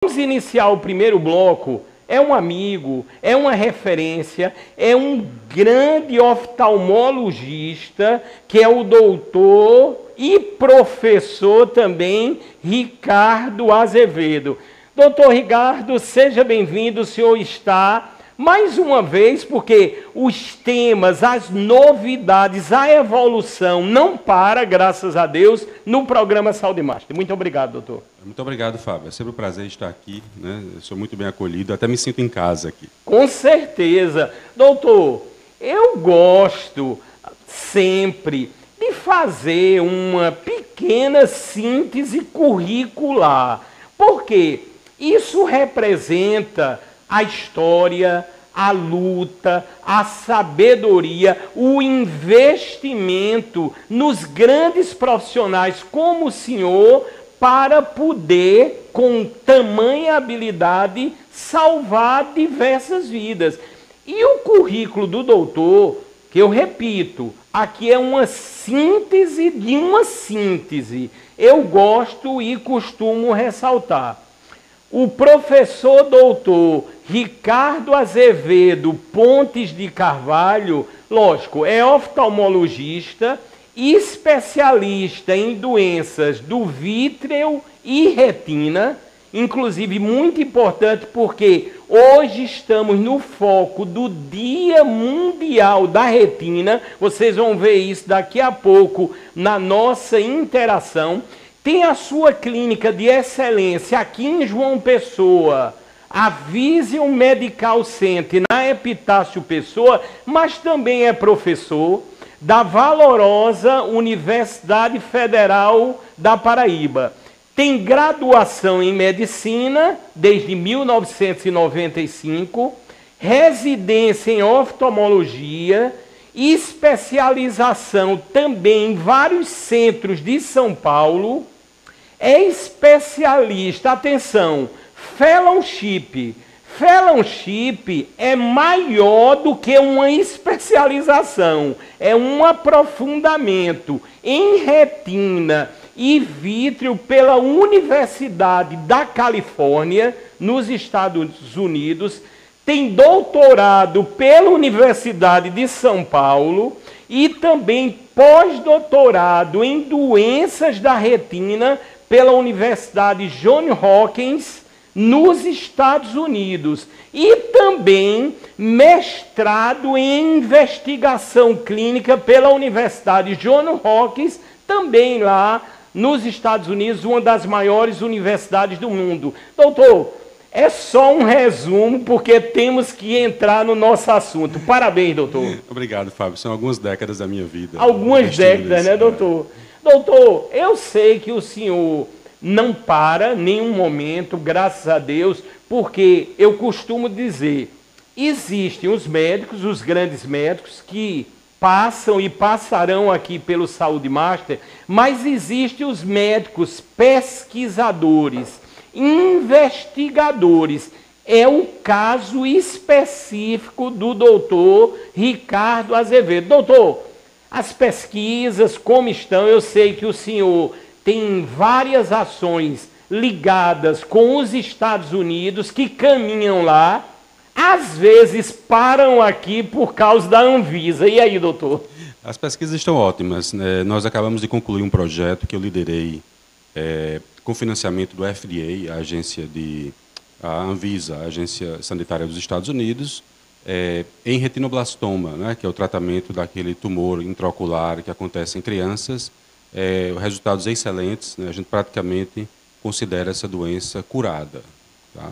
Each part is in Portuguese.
Vamos iniciar o primeiro bloco. É um amigo, é uma referência, é um grande oftalmologista, que é o doutor e professor também, Ricardo Azevedo. Doutor Ricardo, seja bem-vindo, o senhor está mais uma vez, porque os temas, as novidades, a evolução não para, graças a Deus, no programa Saúde Master. Muito obrigado, doutor. Muito obrigado, Fábio. É sempre um prazer estar aqui, né? Eu sou muito bem acolhido, até me sinto em casa aqui. Com certeza. Doutor, eu gosto sempre de fazer uma pequena síntese curricular, porque isso representa a história, a luta, a sabedoria, o investimento nos grandes profissionais como o senhor, para poder, com tamanha habilidade, salvar diversas vidas. E o currículo do doutor, que eu repito, aqui é uma síntese de uma síntese. Eu gosto e costumo ressaltar. O professor doutor Ricardo Azevedo Pontes de Carvalho, lógico, é oftalmologista, especialista em doenças do vítreo e retina, inclusive muito importante porque hoje estamos no foco do Dia Mundial da Retina, vocês vão ver isso daqui a pouco na nossa interação. Tem a sua clínica de excelência aqui em João Pessoa, a Vision Medical Center, na Epitácio Pessoa, mas também é professor da valorosa Universidade Federal da Paraíba. Tem graduação em medicina desde 1995, residência em oftalmologia, especialização também em vários centros de São Paulo, é especialista, atenção, fellowship. Fellowship é maior do que uma especialização, é um aprofundamento em retina e vítreo pela Universidade da Califórnia, nos Estados Unidos, tem doutorado pela Universidade de São Paulo e também pós-doutorado em doenças da retina pela Universidade Johns Hopkins, nos Estados Unidos, e também mestrado em investigação clínica pela Universidade Johns Hopkins, também lá nos Estados Unidos, uma das maiores universidades do mundo. Doutor, é só um resumo, porque temos que entrar no nosso assunto. Parabéns, doutor. Obrigado, Fábio. São algumas décadas da minha vida. Algumas décadas, né, doutor? Doutor, eu sei que o senhor não para nenhum momento, graças a Deus, porque eu costumo dizer, existem os médicos, os grandes médicos, que passam e passarão aqui pelo Saúde Master, mas existem os médicos pesquisadores, investigadores. É o caso específico do doutor Ricardo Azevedo. Doutor, as pesquisas como estão? Eu sei que o senhor tem várias ações ligadas com os Estados Unidos que caminham lá, às vezes param aqui por causa da Anvisa. E aí, doutor? As pesquisas estão ótimas, né? Nós acabamos de concluir um projeto que eu liderei com financiamento do FDA, a Anvisa, a Agência Sanitária dos Estados Unidos, em retinoblastoma, né? Que é o tratamento daquele tumor intraocular que acontece em crianças. Resultados excelentes, né? A gente praticamente considera essa doença curada. Tá?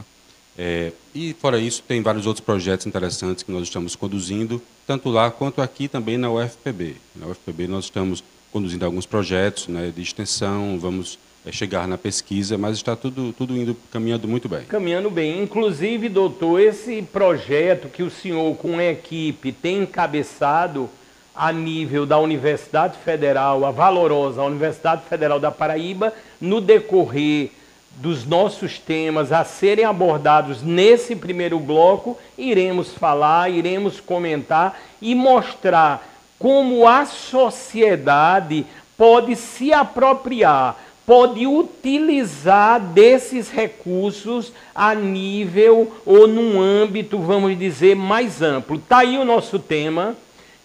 E, fora isso, tem vários outros projetos interessantes que nós estamos conduzindo, tanto lá quanto aqui também na UFPB. Na UFPB nós estamos conduzindo alguns projetos, né, de extensão, vamos chegar na pesquisa, mas está tudo caminhando muito bem. Caminhando bem. Inclusive, doutor, esse projeto que o senhor, com a equipe, tem encabeçado a nível da Universidade Federal, a valorosa Universidade Federal da Paraíba, no decorrer dos nossos temas a serem abordados nesse primeiro bloco, iremos falar, iremos comentar e mostrar como a sociedade pode se apropriar pode utilizar desses recursos a nível ou num âmbito, vamos dizer, mais amplo. Está aí o nosso tema,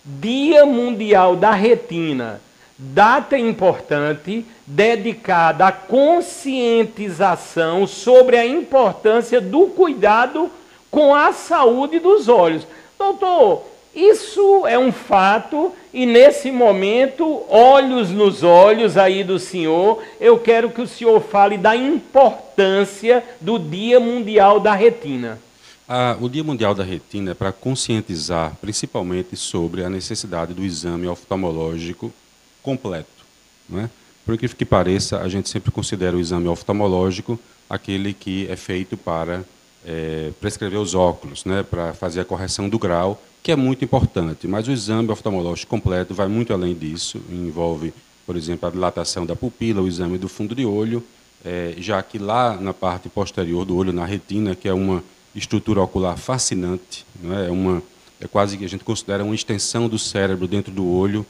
Dia Mundial da Retina, data importante dedicada à conscientização sobre a importância do cuidado com a saúde dos olhos. Doutor, isso é um fato e nesse momento, olhos nos olhos aí do senhor, eu quero que o senhor fale da importância do Dia Mundial da Retina. O Dia Mundial da Retina é para conscientizar principalmente sobre a necessidade do exame oftalmológico completo, não é? Por incrível que pareça, a gente sempre considera o exame oftalmológico aquele que é feito para prescrever os óculos, né, para fazer a correção do grau, que é muito importante, mas o exame oftalmológico completo vai muito além disso, envolve, por exemplo, a dilatação da pupila, o exame do fundo de olho, já que lá na parte posterior do olho, na retina, que é uma estrutura ocular fascinante, né, é quase que a gente considera uma extensão do cérebro dentro do olho,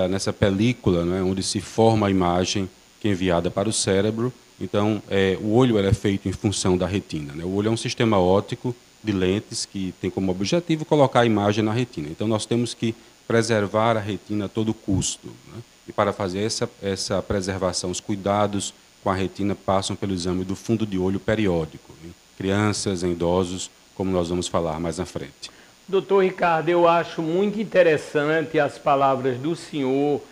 nessa película, né, onde se forma a imagem que é enviada para o cérebro. Então, o olho é feito em função da retina, né? O olho é um sistema óptico de lentes que tem como objetivo colocar a imagem na retina. Então, nós temos que preservar a retina a todo custo, né? E para fazer essa preservação, os cuidados com a retina passam pelo exame do fundo de olho periódico, em crianças, em idosos, como nós vamos falar mais na frente. Doutor Ricardo, eu acho muito interessante as palavras do senhor,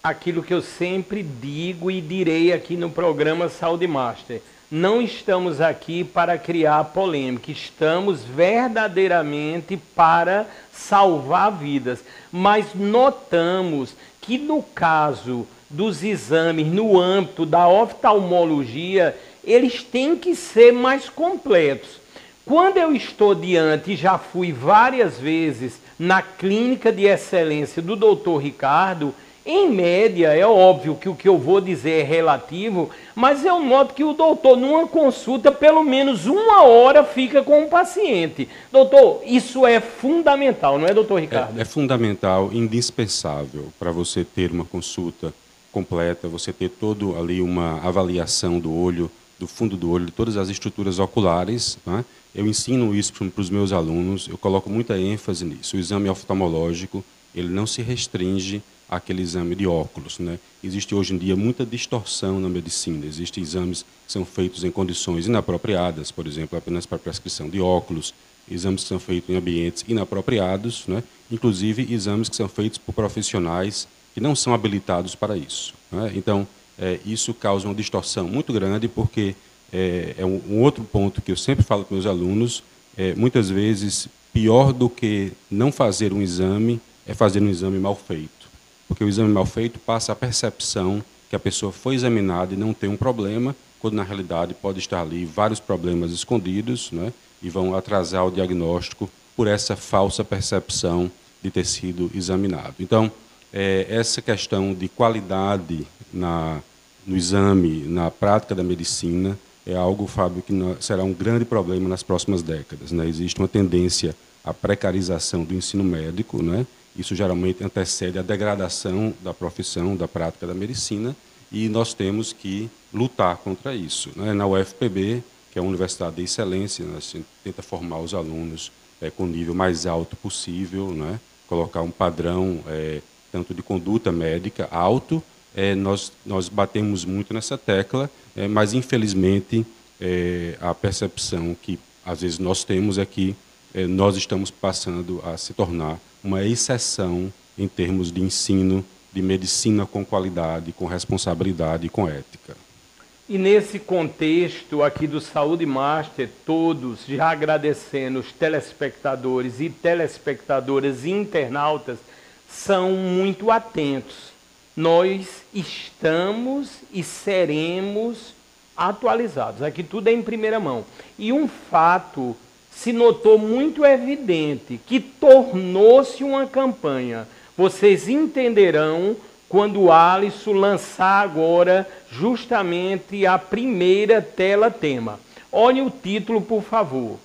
aquilo que eu sempre digo e direi aqui no programa Saúde Master. Não estamos aqui para criar polêmica, estamos verdadeiramente para salvar vidas. Mas notamos que no caso dos exames, no âmbito da oftalmologia, eles têm que ser mais completos. Quando eu estou diante, já fui várias vezes na clínica de excelência do Dr. Ricardo, em média, é óbvio que o que eu vou dizer é relativo, mas eu noto que o doutor, numa consulta, pelo menos 1 hora fica com o paciente. Doutor, isso é fundamental, não é, doutor Ricardo? É fundamental, indispensável para você ter uma consulta completa, você ter todo ali uma avaliação do olho, do fundo do olho, de todas as estruturas oculares, né? Eu ensino isso para os meus alunos, eu coloco muita ênfase nisso. O exame oftalmológico, ele não se restringe àquele exame de óculos, né? Existe hoje em dia muita distorção na medicina. Existem exames que são feitos em condições inapropriadas, por exemplo, apenas para prescrição de óculos, exames que são feitos em ambientes inapropriados, né? Inclusive exames que são feitos por profissionais que não são habilitados para isso, né? Então, isso causa uma distorção muito grande, porque um outro ponto que eu sempre falo para meus alunos, muitas vezes pior do que não fazer um exame é fazer um exame mal feito. Porque o exame mal feito passa a percepção que a pessoa foi examinada e não tem um problema, quando na realidade pode estar ali vários problemas escondidos, né, e vão atrasar o diagnóstico por essa falsa percepção de ter sido examinado. Então, essa questão de qualidade no exame, na prática da medicina, é algo, Fábio, que será um grande problema nas próximas décadas, né? Existe uma tendência à precarização do ensino médico, né? Isso geralmente antecede a degradação da profissão, da prática da medicina, e nós temos que lutar contra isso, né? Na UFPB, que é uma universidade de excelência, a gente tenta formar os alunos com o nível mais alto possível, né? Colocar um padrão tanto de conduta médica alto. Nós batemos muito nessa tecla, mas infelizmente a percepção que às vezes nós temos é que nós estamos passando a se tornar uma exceção em termos de ensino de medicina com qualidade, com responsabilidade e com ética. E nesse contexto aqui do Saúde Master, todos já agradecendo os telespectadores e telespectadoras e internautas, são muito atentos. Nós estamos e seremos atualizados. Aqui tudo é em primeira mão. E um fato se notou muito evidente, que tornou-se uma campanha. Vocês entenderão quando o Alisson lançar agora justamente a primeira tela-tema. Olhe o título, por favor.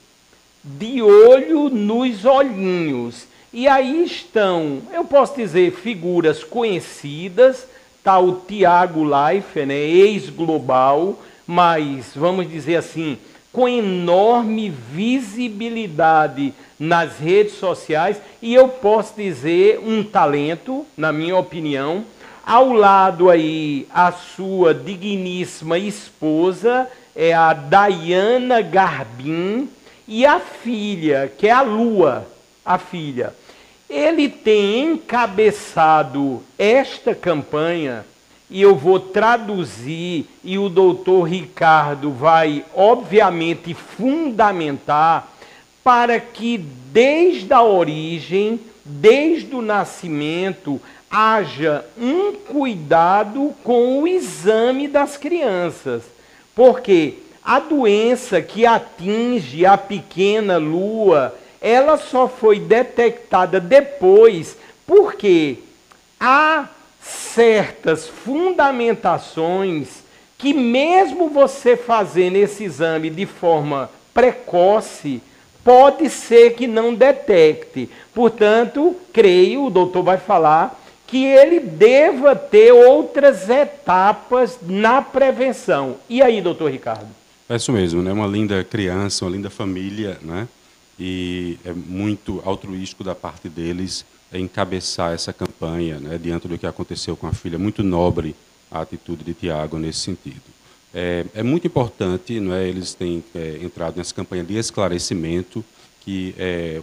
De olho nos olhinhos. E aí estão, eu posso dizer, figuras conhecidas, está o Tiago Leifert, né, ex-global, mas, vamos dizer assim, com enorme visibilidade nas redes sociais, e eu posso dizer um talento, na minha opinião. Ao lado aí, a sua digníssima esposa, é a Dayana Garbim, e a filha, que é a Lua, a filha. Ele tem encabeçado esta campanha, e eu vou traduzir, e o doutor Ricardo vai, obviamente, fundamentar, para que desde a origem, desde o nascimento, haja um cuidado com o exame das crianças. Porque a doença que atinge a pequena Lua, ela só foi detectada depois, porque há certas fundamentações que, mesmo você fazendo esse exame de forma precoce, pode ser que não detecte. Portanto, creio, o doutor vai falar, que ele deva ter outras etapas na prevenção. E aí, doutor Ricardo? É isso mesmo, né? Uma linda criança, uma linda família, né? E é muito altruístico da parte deles encabeçar essa campanha, né? Diante do que aconteceu com a filha. Muito nobre a atitude de Tiago nesse sentido. É muito importante, não é? Eles têm entrado nessa campanha de esclarecimento, que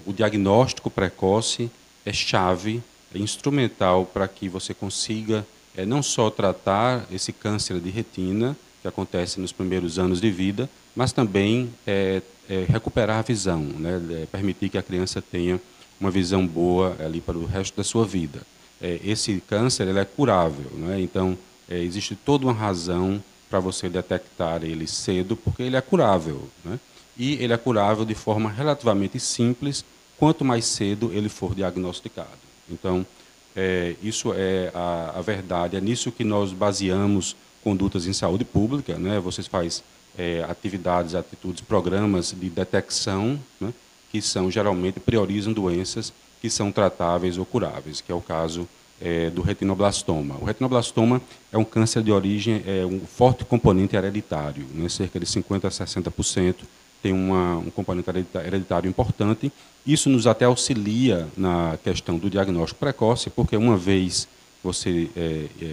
o diagnóstico precoce é chave, é instrumental para que você consiga não só tratar esse câncer de retina, que acontece nos primeiros anos de vida, mas também recuperar a visão, né? Permitir que a criança tenha uma visão boa ali para o resto da sua vida. Esse câncer ele é curável, né? Então existe toda uma razão para você detectar ele cedo, porque ele é curável, né? E ele é curável de forma relativamente simples, quanto mais cedo ele for diagnosticado. Então, isso é a verdade, é nisso que nós baseamos condutas em saúde pública, né? Vocês fazem atividades, atitudes, programas de detecção, né? Que geralmente priorizam doenças que são tratáveis ou curáveis, que é o caso do retinoblastoma. O retinoblastoma é um câncer de origem, um forte componente hereditário, né? Cerca de 50% a 60% tem um componente hereditário importante. Isso nos até auxilia na questão do diagnóstico precoce, porque uma vez você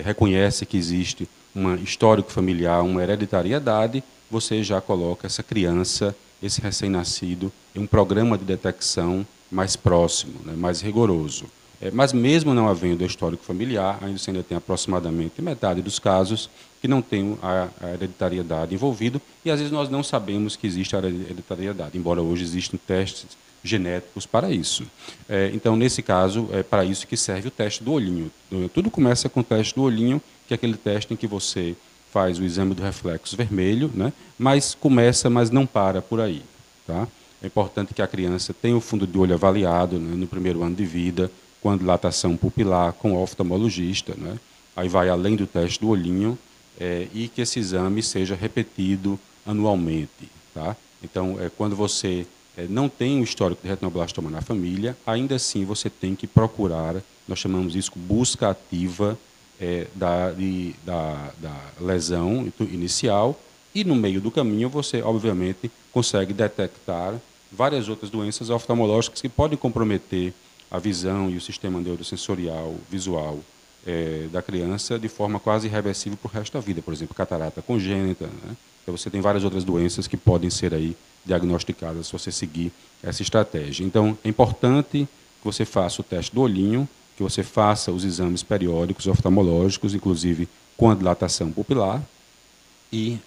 reconhece que existe um histórico familiar, uma hereditariedade, você já coloca essa criança, esse recém-nascido, em um programa de detecção mais próximo, né, mais rigoroso. Mas mesmo não havendo histórico familiar, ainda tem aproximadamente metade dos casos que não tem a hereditariedade envolvida, e às vezes nós não sabemos que existe a hereditariedade, embora hoje existam testes genéticos para isso. Então, nesse caso, é para isso que serve o teste do olhinho. Tudo começa com o teste do olhinho, que é aquele teste em que você faz o exame do reflexo vermelho, né? Mas não para por aí. Tá? É importante que a criança tenha o fundo de olho avaliado, né, no primeiro ano de vida, com a dilatação pupilar, com o oftalmologista, né? Aí vai além do teste do olhinho, e que esse exame seja repetido anualmente. Tá? Então, quando você não tem um histórico de retinoblastoma na família, ainda assim você tem que procurar, nós chamamos isso de busca ativa da lesão inicial, e no meio do caminho você, obviamente, consegue detectar várias outras doenças oftalmológicas que podem comprometer a visão e o sistema neurosensorial visual da criança de forma quase irreversível para o resto da vida. Por exemplo, catarata congênita, né? Então, você tem várias outras doenças que podem ser aí diagnosticadas se você seguir essa estratégia. Então, é importante que você faça o teste do olhinho, que você faça os exames periódicos oftalmológicos, inclusive com a dilatação pupilar, e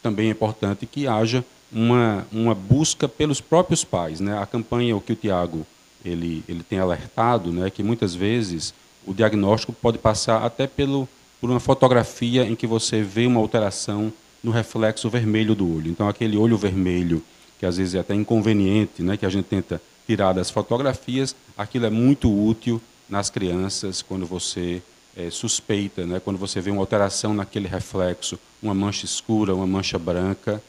também é importante que haja uma busca pelos próprios pais, né? A campanha, o que o Tiago ele tem alertado, né, que muitas vezes o diagnóstico pode passar até por uma fotografia em que você vê uma alteração no reflexo vermelho do olho. Então, aquele olho vermelho, que às vezes é até inconveniente, né, que a gente tenta tirar das fotografias, aquilo é muito útil nas crianças quando você suspeita, né, quando você vê uma alteração naquele reflexo, uma mancha escura, uma mancha branca,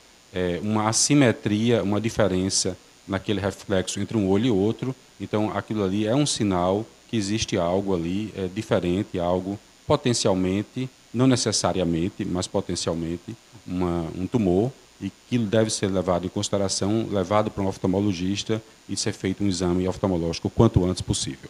uma assimetria, uma diferença naquele reflexo entre um olho e outro. Então, aquilo ali é um sinal que existe algo ali diferente, algo potencialmente, não necessariamente, mas potencialmente, um tumor e que deve ser levado em consideração, levado para um oftalmologista e ser feito um exame oftalmológico o quanto antes possível.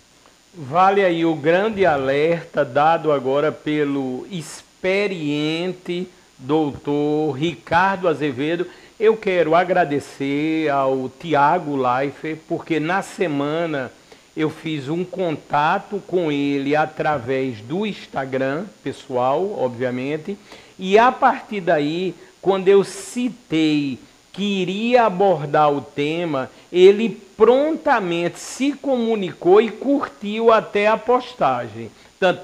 Vale aí o grande alerta dado agora pelo experiente doutor Ricardo Azevedo. Eu quero agradecer ao Tiago Leifert, porque na semana eu fiz um contato com ele através do Instagram pessoal, obviamente, e a partir daí, quando eu citei que iria abordar o tema, ele prontamente se comunicou e curtiu até a postagem. Portanto,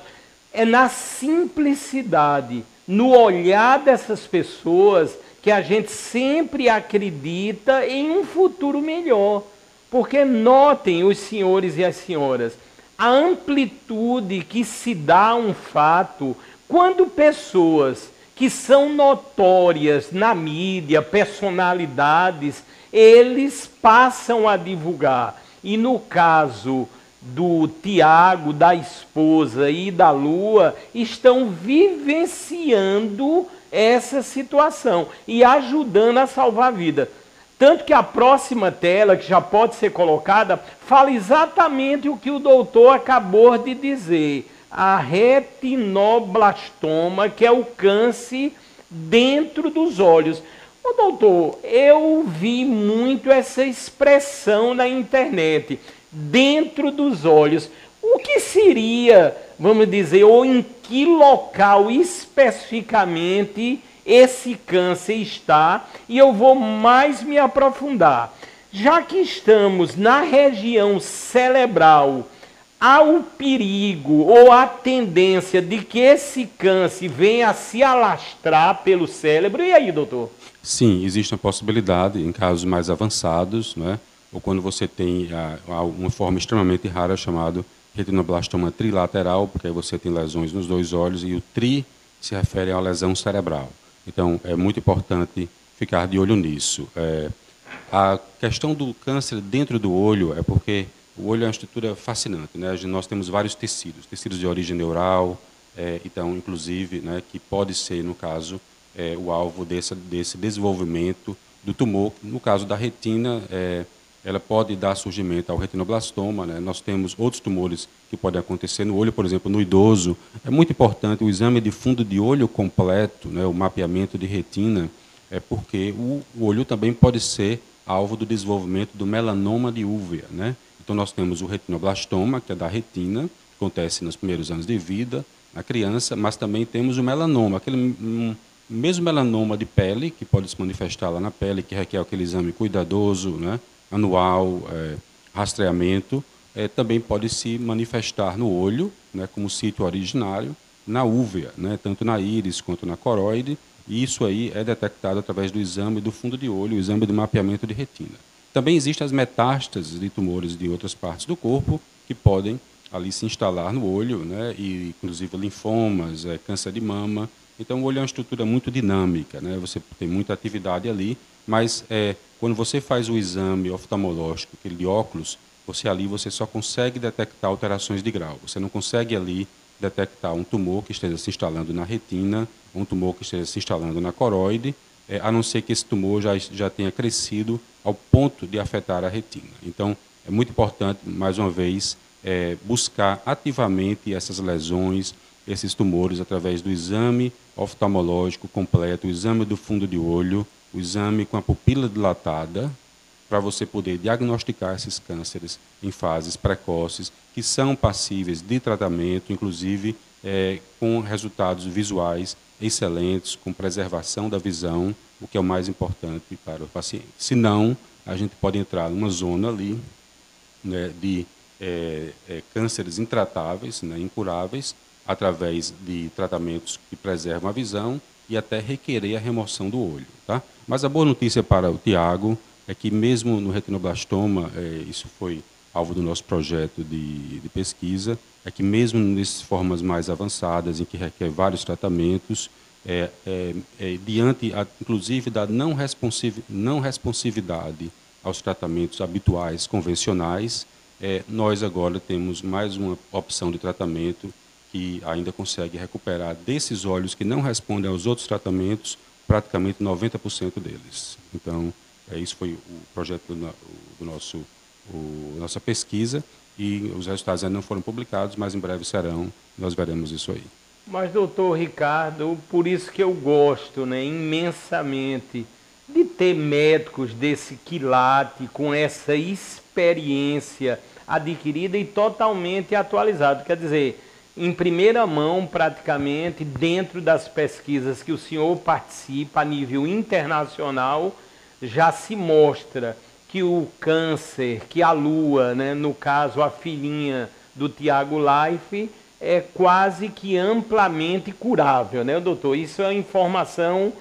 é na simplicidade, no olhar dessas pessoas, que a gente sempre acredita em um futuro melhor. Porque notem, os senhores e as senhoras, a amplitude que se dá a um fato quando pessoas que são notórias na mídia, personalidades, eles passam a divulgar. E no caso do Tiago, da esposa e da Lua, estão vivenciando essa situação e ajudando a salvar a vida. Tanto que a próxima tela, que já pode ser colocada, fala exatamente o que o doutor acabou de dizer. A retinoblastoma, que é o câncer dentro dos olhos. Ô, doutor, eu vi muito essa expressão na internet, dentro dos olhos. O que seria, vamos dizer, ou em que local especificamente esse câncer está? E eu vou mais me aprofundar. Já que estamos na região cerebral, há o perigo ou a tendência de que esse câncer venha a se alastrar pelo cérebro. E aí, doutor? Sim, existe uma possibilidade em casos mais avançados, né? Ou quando você tem uma forma extremamente rara chamada retinoblastoma trilateral, porque aí você tem lesões nos dois olhos, e o tri se refere a uma lesão cerebral. Então, é muito importante ficar de olho nisso. A questão do câncer dentro do olho é porque o olho é uma estrutura fascinante, né? Nós temos vários tecidos de origem neural, então, inclusive, né, que pode ser, no caso, o alvo desse desenvolvimento do tumor. No caso da retina, ela pode dar surgimento ao retinoblastoma, né? Nós temos outros tumores que podem acontecer no olho, por exemplo, no idoso. É muito importante o exame de fundo de olho completo, né, o mapeamento de retina, porque o olho também pode ser alvo do desenvolvimento do melanoma de úvea, né? Então, nós temos o retinoblastoma, que é da retina, que acontece nos primeiros anos de vida, na criança, mas também temos o melanoma, aquele mesmo melanoma de pele, que pode se manifestar lá na pele, que requer aquele exame cuidadoso, né, anual, rastreamento, também pode se manifestar no olho, né, como sítio originário, na úvea, né, tanto na íris quanto na coroide, e isso aí é detectado através do exame do fundo de olho, o exame de mapeamento de retina. Também existem as metástases de tumores de outras partes do corpo que podem ali se instalar no olho, né, e inclusive linfomas, câncer de mama. Então, o olho é uma estrutura muito dinâmica, né, você tem muita atividade ali, mas quando você faz o exame oftalmológico, aquele de óculos, você só consegue detectar alterações de grau. Você não consegue ali detectar um tumor que esteja se instalando na retina, um tumor que esteja se instalando na coroide, a não ser que esse tumor já tenha crescido ao ponto de afetar a retina. Então, é muito importante, mais uma vez, buscar ativamente essas lesões, esses tumores, através do exame oftalmológico completo, o exame do fundo de olho, o exame com a pupila dilatada, para você poder diagnosticar esses cânceres em fases precoces, que são passíveis de tratamento, inclusive com resultados visuais excelentes, com preservação da visão, o que é o mais importante para o paciente. Se não, a gente pode entrar numa zona ali, né, de cânceres intratáveis, né, incuráveis, através de tratamentos que preservam a visão e até requerer a remoção do olho. Tá? Mas a boa notícia para o Tiago é que mesmo no retinoblastoma, isso foi alvo do nosso projeto de pesquisa, é que mesmo nessas formas mais avançadas, em que requer vários tratamentos, diante, inclusive, da não responsividade aos tratamentos habituais, convencionais, nós agora temos mais uma opção de tratamento que ainda consegue recuperar desses olhos que não respondem aos outros tratamentos, praticamente 90% deles. Então, isso foi o projeto do nossa pesquisa, e os resultados ainda não foram publicados, mas em breve serão, nós veremos isso aí. Mas, doutor Ricardo, por isso que eu gosto, né, imensamente de ter médicos desse quilate, com essa experiência adquirida e totalmente atualizado. Quer dizer, em primeira mão, praticamente, dentro das pesquisas que o senhor participa a nível internacional, já se mostra que o câncer, que a Lua, né, no caso a filhinha do Tiago Life, é quase que amplamente curável, né, doutor? Isso é uma informação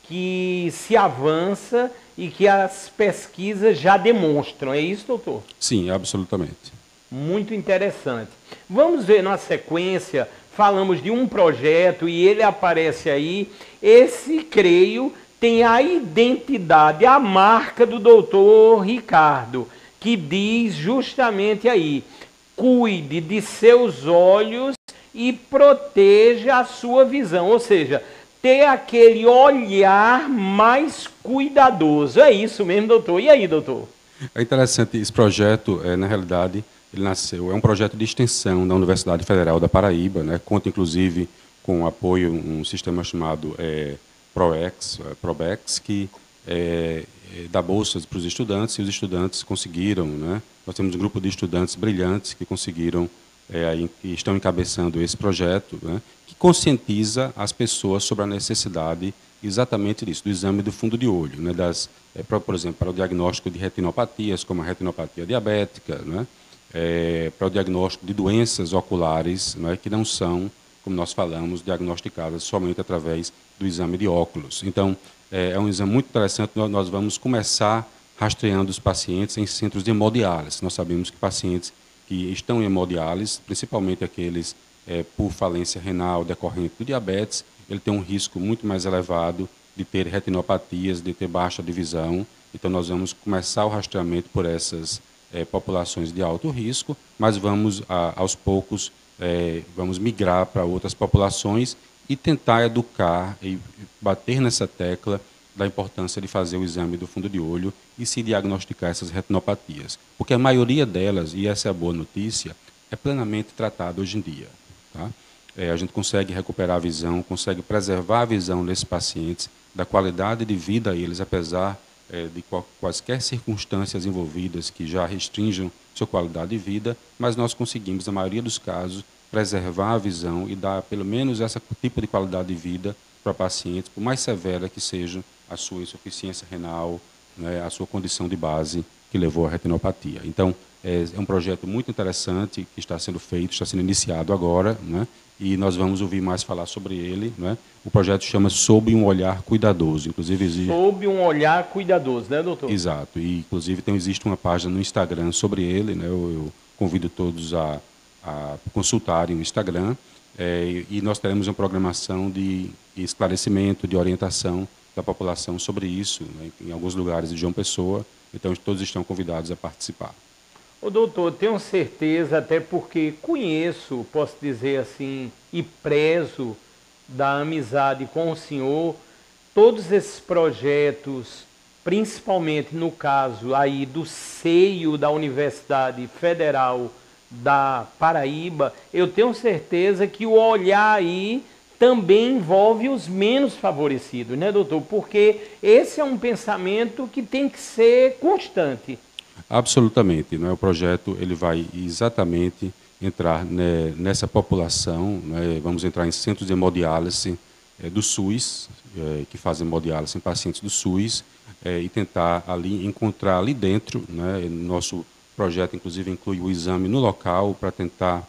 que se avança e que as pesquisas já demonstram. É isso, doutor? Sim, absolutamente. Muito interessante. Vamos ver na sequência, falamos de um projeto e ele aparece aí. Esse, creio, tem a identidade, a marca do doutor Ricardo, que diz justamente aí: cuide de seus olhos e proteja a sua visão. Ou seja, ter aquele olhar mais cuidadoso. É isso mesmo, doutor. E aí, doutor? É interessante, esse projeto, na realidade, ele nasceu, é um projeto de extensão da Universidade Federal da Paraíba, né? Conta inclusive com o apoio um sistema chamado ProBex, que dá bolsas para os estudantes, e os estudantes conseguiram, né? Nós temos um grupo de estudantes brilhantes que conseguiram, que estão encabeçando esse projeto, né? Que conscientiza as pessoas sobre a necessidade exatamente disso, do exame do fundo de olho, né? Por exemplo, para o diagnóstico de retinopatias, como a retinopatia diabética, né? Para o diagnóstico de doenças oculares, né, que não são, como nós falamos, diagnosticadas somente através do exame de óculos. Então, é um exame muito interessante. Nós vamos começar rastreando os pacientes em centros de hemodiálise. Nós sabemos que pacientes que estão em hemodiálise, principalmente aqueles por falência renal decorrente do diabetes, ele tem um risco muito mais elevado de ter retinopatias, de ter baixa de visão. Então, nós vamos começar o rastreamento por essas populações de alto risco, mas vamos, aos poucos, vamos migrar para outras populações e tentar educar e bater nessa tecla da importância de fazer o exame do fundo de olho e se diagnosticar essas retinopatias. Porque a maioria delas, e essa é a boa notícia, é plenamente tratada hoje em dia. Tá? A gente consegue recuperar a visão, consegue preservar a visão desses pacientes, da qualidade de vida a eles, apesar de quaisquer circunstâncias envolvidas que já restringam sua qualidade de vida, mas nós conseguimos, na maioria dos casos, preservar a visão e dar pelo menos esse tipo de qualidade de vida para pacientes, por mais severa que seja a sua insuficiência renal, né, a sua condição de base que levou à retinopatia. Então, é um projeto muito interessante que está sendo feito, está sendo iniciado agora, né, e nós vamos ouvir mais falar sobre ele, né? O projeto chama Sob um Olhar Cuidadoso. Inclusive existe... Sob um olhar cuidadoso, né, doutor? Exato. E, inclusive, existe uma página no Instagram sobre ele, né? Eu convido todos a consultarem o Instagram. E nós teremos uma programação de esclarecimento, de orientação da população sobre isso, né? Em alguns lugares de João Pessoa. Então, todos estão convidados a participar. Ô, doutor, tenho certeza, até porque conheço, posso dizer assim, e prezo da amizade com o senhor, todos esses projetos, principalmente no caso aí do seio da Universidade Federal da Paraíba, eu tenho certeza que o olhar aí também envolve os menos favorecidos, né, doutor? Porque esse é um pensamento que tem que ser constante. Absolutamente, não é? O projeto ele vai exatamente entrar, né, nessa população, né? Vamos entrar em centros de hemodiálise do SUS, que fazem hemodiálise em pacientes do SUS, e tentar encontrar ali dentro, né? Nosso projeto, inclusive, inclui o exame no local para tentar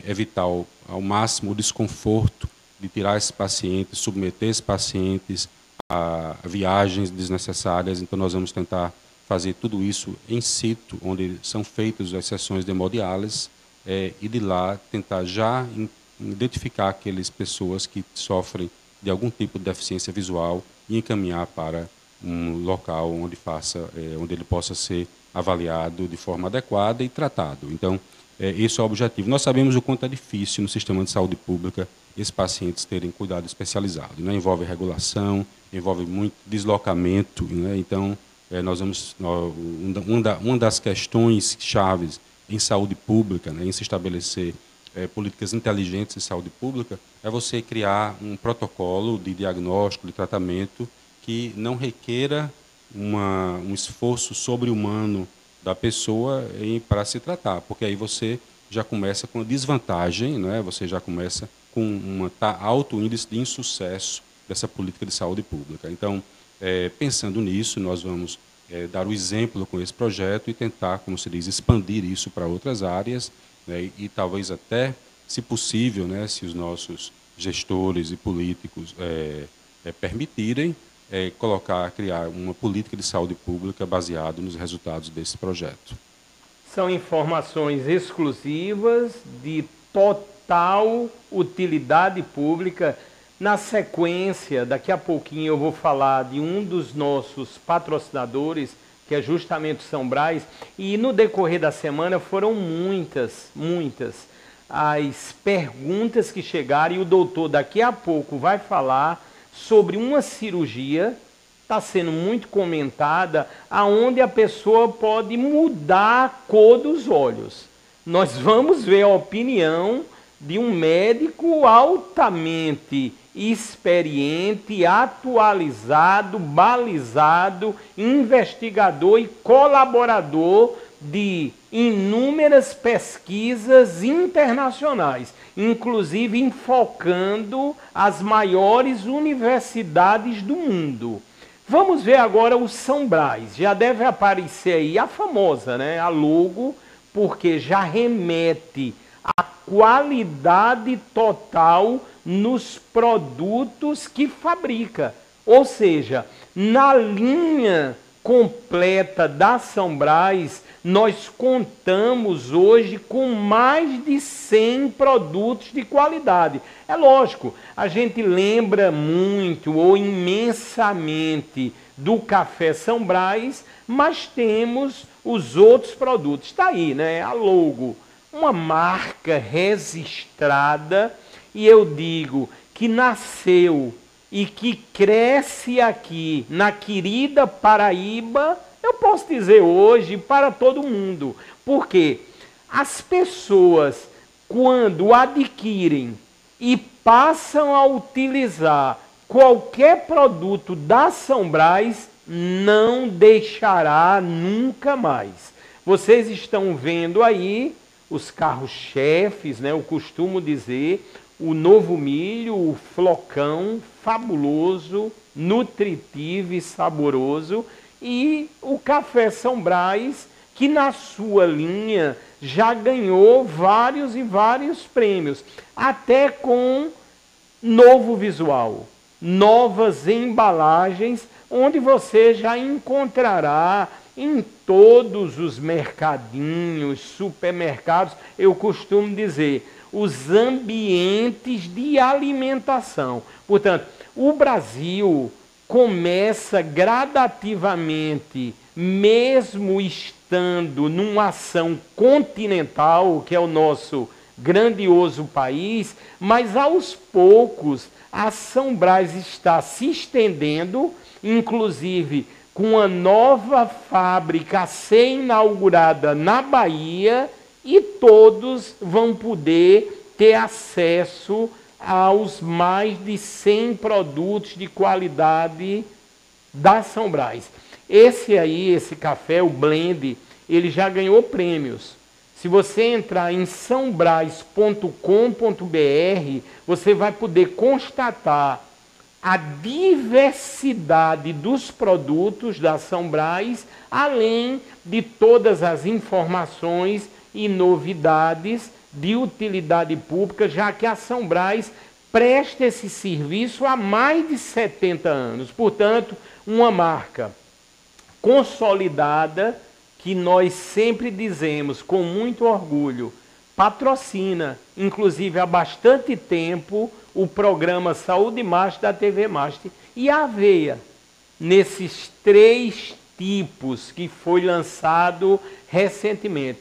evitar ao máximo o desconforto de tirar esses pacientes, submeter esses pacientes a viagens desnecessárias. Então, nós vamos tentar fazer tudo isso em situ, onde são feitas as sessões de hemodiálise, e de lá tentar já identificar aquelas pessoas que sofrem de algum tipo de deficiência visual e encaminhar para um local onde ele possa ser avaliado de forma adequada e tratado. Então, esse é o objetivo. Nós sabemos o quanto é difícil no sistema de saúde pública esses pacientes terem cuidado especializado, né? Envolve regulação, envolve muito deslocamento, né? Então, uma das questões chaves em saúde pública, né, em se estabelecer políticas inteligentes em saúde pública, é você criar um protocolo de diagnóstico, de tratamento que não requeira um esforço sobre-humano da pessoa para se tratar, porque aí você já começa com a desvantagem, né? Você já começa com um alto índice de insucesso dessa política de saúde pública. Então, pensando nisso, nós vamos dar o exemplo com esse projeto e tentar, como se diz, expandir isso para outras áreas, né? E talvez até, se possível, né, se os nossos gestores e políticos permitirem, criar uma política de saúde pública baseada nos resultados desse projeto. São informações exclusivas de total utilidade pública. Na sequência, daqui a pouquinho eu vou falar de um dos nossos patrocinadores, que é justamente o São Brás, e no decorrer da semana foram muitas as perguntas que chegaram, e o doutor daqui a pouco vai falar sobre uma cirurgia, está sendo muito comentada, aonde a pessoa pode mudar a cor dos olhos. Nós vamos ver a opinião de um médico altamente experiente, atualizado, balizado, investigador e colaborador de inúmeras pesquisas internacionais, inclusive enfocando as maiores universidades do mundo. Vamos ver agora o São Brás. Já deve aparecer aí a famosa, né, a logo, porque já remete à qualidade total nos produtos que fabrica. Ou seja, na linha completa da São Brás, nós contamos hoje com mais de 100 produtos de qualidade. É lógico, a gente lembra muito ou imensamente do Café São Brás, mas temos os outros produtos. Está aí, né? A logo, uma marca registrada, e eu digo que nasceu e que cresce aqui na querida Paraíba, eu posso dizer hoje para todo mundo. Porque as pessoas, quando adquirem e passam a utilizar qualquer produto da São Brás, não deixará nunca mais. Vocês estão vendo aí os carros-chefes, né? Eu costumo dizer, o novo milho, o flocão, fabuloso, nutritivo e saboroso, e o Café São Brás, que na sua linha já ganhou vários e vários prêmios, até com novo visual, novas embalagens, onde você já encontrará em todos os mercadinhos, supermercados, eu costumo dizer, os ambientes de alimentação. Portanto, o Brasil começa gradativamente, mesmo estando numa ação continental, que é o nosso grandioso país, mas aos poucos a São Brás está se estendendo, inclusive com uma nova fábrica a ser inaugurada na Bahia, e todos vão poder ter acesso aos mais de 100 produtos de qualidade da São Brás. Esse aí, esse café, o blend, ele já ganhou prêmios. Se você entrar em sãobras.com.br, você vai poder constatar a diversidade dos produtos da São Brás, além de todas as informações e novidades de utilidade pública, já que a São Brás presta esse serviço há mais de 70 anos. Portanto, uma marca consolidada, que nós sempre dizemos com muito orgulho, patrocina, inclusive há bastante tempo, o programa Saúde Master da TV Master. E a Aveia, nesses 3 tipos que foi lançado recentemente,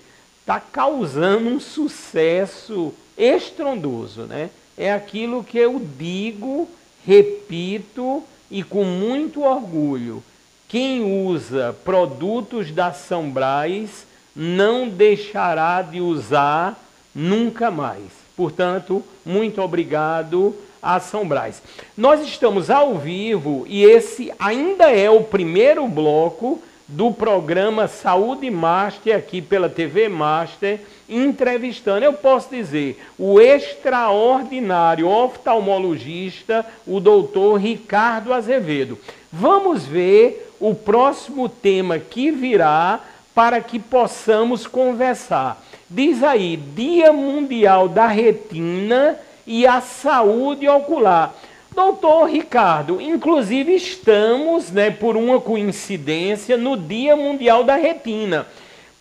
está causando um sucesso estrondoso, né? É aquilo que eu digo, repito e com muito orgulho. Quem usa produtos da São Brás não deixará de usar nunca mais. Portanto, muito obrigado a São Brás. Nós estamos ao vivo e esse ainda é o primeiro bloco do programa Saúde Master aqui pela TV Master, entrevistando, eu posso dizer, o extraordinário oftalmologista, o doutor Ricardo Azevedo. Vamos ver o próximo tema que virá para que possamos conversar. Diz aí, Dia Mundial da Retina e a Saúde Ocular. Doutor Ricardo, inclusive estamos, por uma coincidência, no Dia Mundial da Retina.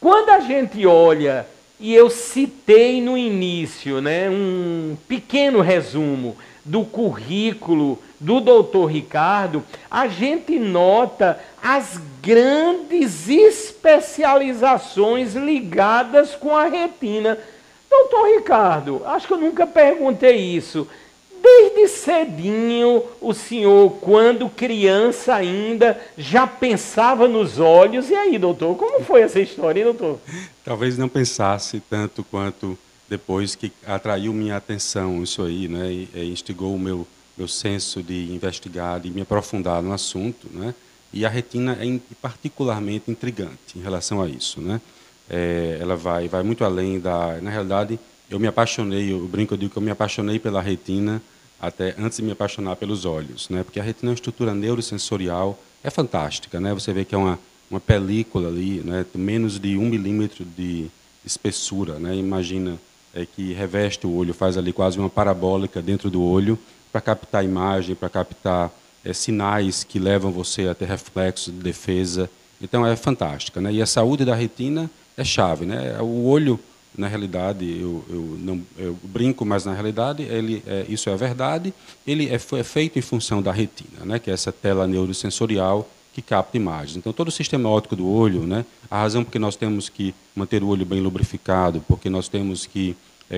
Quando a gente olha, e eu citei no início, um pequeno resumo do currículo do doutor Ricardo, a gente nota as grandes especializações ligadas com a retina. Doutor Ricardo, acho que eu nunca perguntei isso. Desde cedinho, o senhor, quando criança ainda, já pensava nos olhos. E aí, doutor, como foi essa história, hein, doutor? Talvez não pensasse tanto quanto depois que atraiu minha atenção isso aí, né? E instigou o meu senso de investigar, de me aprofundar no assunto, né? E a retina é particularmente intrigante em relação a isso, né? Ela vai muito além da... Na realidade, eu me apaixonei, eu digo que eu me apaixonei pela retina até antes de me apaixonar pelos olhos, né? Porque a retina é uma estrutura neurosensorial, é fantástica, né? Você vê que é uma película ali, né? Menos de 1 milímetro de espessura, né? Imagina que reveste o olho, faz ali quase uma parabólica dentro do olho para captar imagem, para captar sinais que levam você a ter reflexos de defesa. Então é fantástica, né? E a saúde da retina é chave, né? O olho, na realidade, eu brinco, mas na realidade isso é a verdade. Ele é feito em função da retina, né? Que é essa tela neurosensorial que capta imagens. Então todo o sistema óptico do olho, né? A razão porque nós temos que manter o olho bem lubrificado, porque nós temos que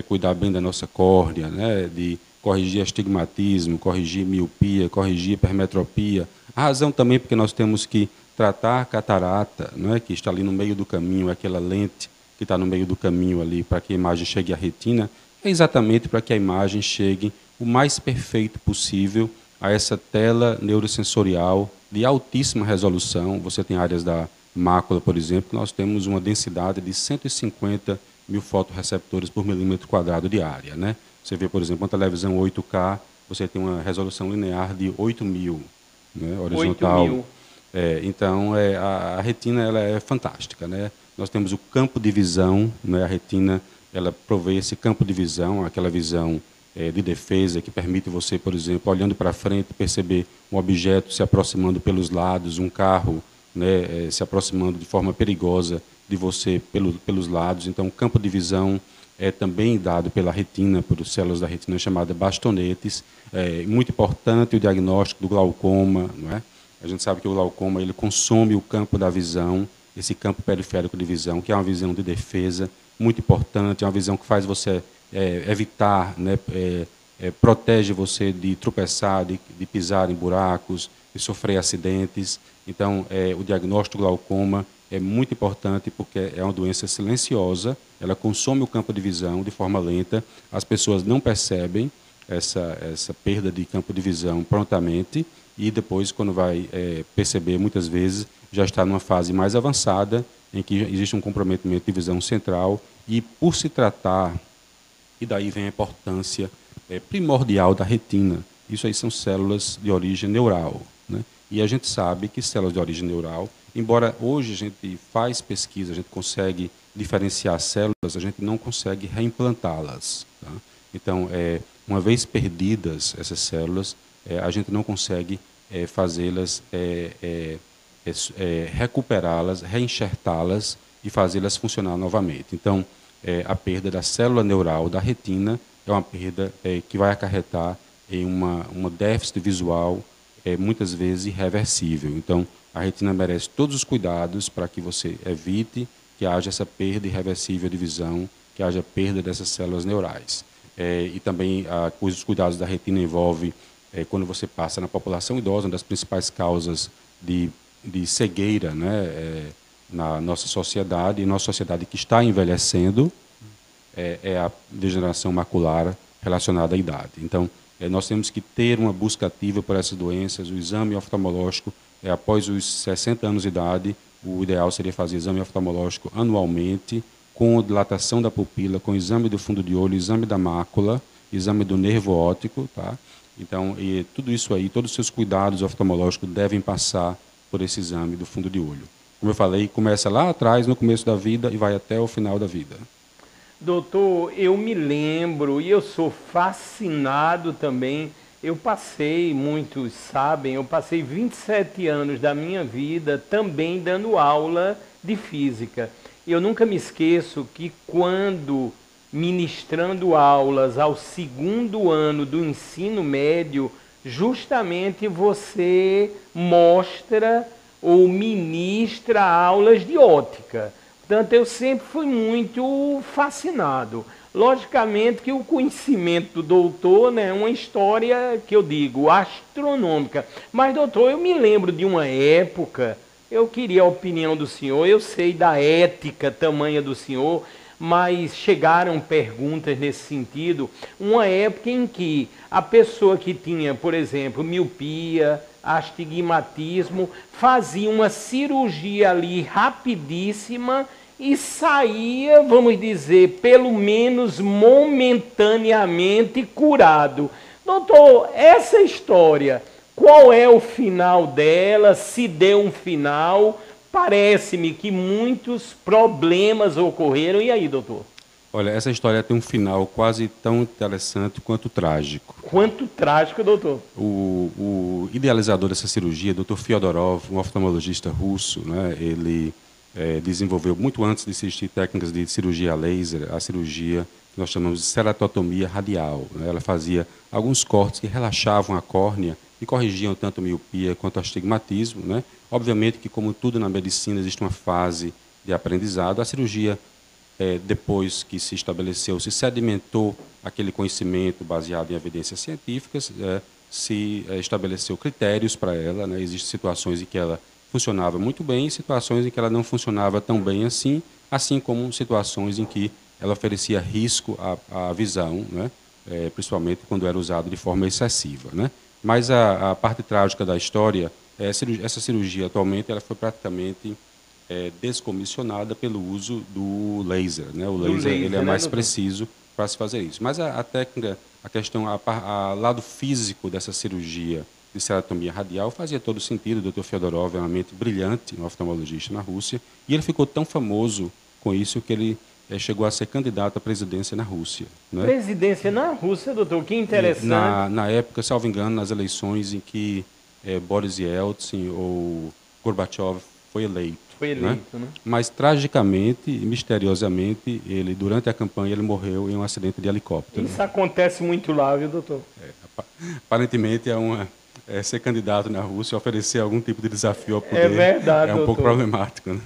cuidar bem da nossa córnea, né? De corrigir astigmatismo, corrigir miopia, corrigir hipermetropia. A razão também porque nós temos que tratar a catarata, não é, que está ali no meio do caminho, aquela lente que está no meio do caminho ali para que a imagem chegue à retina, é exatamente para que a imagem chegue o mais perfeito possível a essa tela neurosensorial de altíssima resolução. Você tem áreas da mácula, por exemplo, que nós temos uma densidade de 150 mil fotorreceptores por milímetro quadrado de área, né? Você vê, por exemplo, uma televisão 8K, você tem uma resolução linear de 8.000, né, horizontal. 8.000. Então, a retina ela é fantástica, né? Nós temos o campo de visão, né? A retina ela provê esse campo de visão, aquela visão de defesa que permite você, por exemplo, olhando para frente, perceber um objeto se aproximando pelos lados, um carro, né, se aproximando de forma perigosa de você pelos lados. Então, o campo de visão é também dado pela retina, por células da retina chamadas bastonetes. É muito importante o diagnóstico do glaucoma, não é? A gente sabe que o glaucoma ele consome o campo da visão, esse campo periférico de visão, que é uma visão de defesa muito importante, é uma visão que faz você evitar, né, protege você de tropeçar, de pisar em buracos, de sofrer acidentes. Então, o diagnóstico do glaucoma é muito importante porque é uma doença silenciosa, ela consome o campo de visão de forma lenta, as pessoas não percebem essa perda de campo de visão prontamente e depois, quando vai perceber, muitas vezes, já está numa fase mais avançada, em que existe um comprometimento de visão central e, por se tratar, e daí vem a importância primordial da retina, isso aí são células de origem neural, né? E a gente sabe que células de origem neural, embora hoje a gente faz pesquisa, a gente consegue diferenciar células, a gente não consegue reimplantá-las, tá? Então, uma vez perdidas essas células, a gente não consegue fazê-las, recuperá-las, reenxertá-las e fazê-las funcionar novamente. Então, a perda da célula neural da retina é uma perda que vai acarretar em uma déficit visual muitas vezes irreversível. Então, a retina merece todos os cuidados para que você evite que haja essa perda irreversível de visão, que haja perda dessas células neurais. E também os cuidados da retina envolvem, quando você passa na população idosa, uma das principais causas de cegueira, né, na nossa sociedade que está envelhecendo, é a degeneração macular relacionada à idade. Então, nós temos que ter uma busca ativa por essas doenças. O exame oftalmológico, após os 60 anos de idade, o ideal seria fazer exame oftalmológico anualmente, com dilatação da pupila, com exame do fundo de olho, exame da mácula, exame do nervo óptico, tá? Então, tudo isso aí, todos os seus cuidados oftalmológicos devem passar por esse exame do fundo de olho. Como eu falei, começa lá atrás, no começo da vida, e vai até o final da vida. Doutor, eu me lembro, e eu sou fascinado também, eu passei, muitos sabem, eu passei 27 anos da minha vida também dando aula de física. Eu nunca me esqueço que quando ministrando aulas ao 2º ano do ensino médio, justamente você mostra ou ministra aulas de ótica. Portanto, eu sempre fui muito fascinado. Logicamente que o conhecimento do doutor, né, é uma história que eu digo astronômica. Mas, doutor, eu me lembro de uma época, eu queria a opinião do senhor, eu sei da ética tamanha do senhor, mas chegaram perguntas nesse sentido. Uma época em que a pessoa que tinha, por exemplo, miopia, astigmatismo, fazia uma cirurgia ali rapidíssima e saía, vamos dizer, pelo menos momentaneamente curado. Doutor, essa história, qual é o final dela? Se deu um final? Parece-me que muitos problemas ocorreram. E aí, doutor? Olha, essa história tem um final quase tão interessante quanto trágico. Quanto trágico, doutor? O idealizador dessa cirurgia, Dr. Fyodorov, um oftalmologista russo, né, ele desenvolveu, muito antes de existir técnicas de cirurgia laser, a cirurgia que nós chamamos de ceratotomia radial, né? Ela fazia alguns cortes que relaxavam a córnea e corrigiam tanto a miopia quanto o astigmatismo, né? Obviamente que, como tudo na medicina, existe uma fase de aprendizado. A cirurgia, depois que se estabeleceu, se sedimentou aquele conhecimento baseado em evidências científicas, se estabeleceu critérios para ela, né? Existem situações em que ela funcionava muito bem e situações em que ela não funcionava tão bem assim como situações em que ela oferecia risco à visão, né? Principalmente quando era usado de forma excessiva, né? Mas a parte trágica da história, essa cirurgia atualmente ela foi praticamente descomissionada pelo uso do laser, né? O laser ele é mais preciso para se fazer isso. Mas a técnica, a questão, a lado físico dessa cirurgia de ceratotomia radial fazia todo sentido. O Dr. Fyodorov é uma mente brilhante, um oftalmologista na Rússia, e ele ficou tão famoso com isso que ele chegou a ser candidato à presidência na Rússia, né? Presidência na Rússia, doutor, que interessante. Na época, salvo engano, nas eleições em que Boris Yeltsin ou Gorbachev foi eleito. Né? Mas, tragicamente e misteriosamente, durante a campanha, ele morreu em um acidente de helicóptero. Isso acontece muito lá, viu, doutor? Aparentemente, ser candidato na Rússia, oferecer algum tipo de desafio ao poder, é verdade, um pouco problemático, né?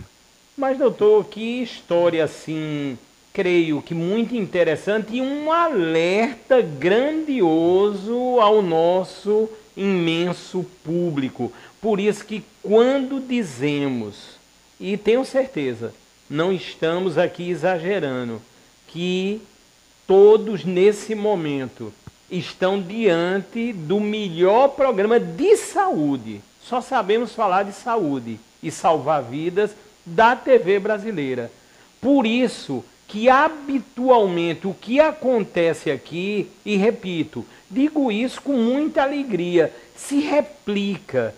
Mas, doutor, que história, assim, creio que muito interessante e um alerta grandioso ao nosso imenso público. Por isso que quando dizemos, e tenho certeza, não estamos aqui exagerando, que todos nesse momento estão diante do melhor programa de saúde. Só sabemos falar de saúde e salvar vidas da TV brasileira. Por isso que habitualmente o que acontece aqui, e repito, digo isso com muita alegria, se replica,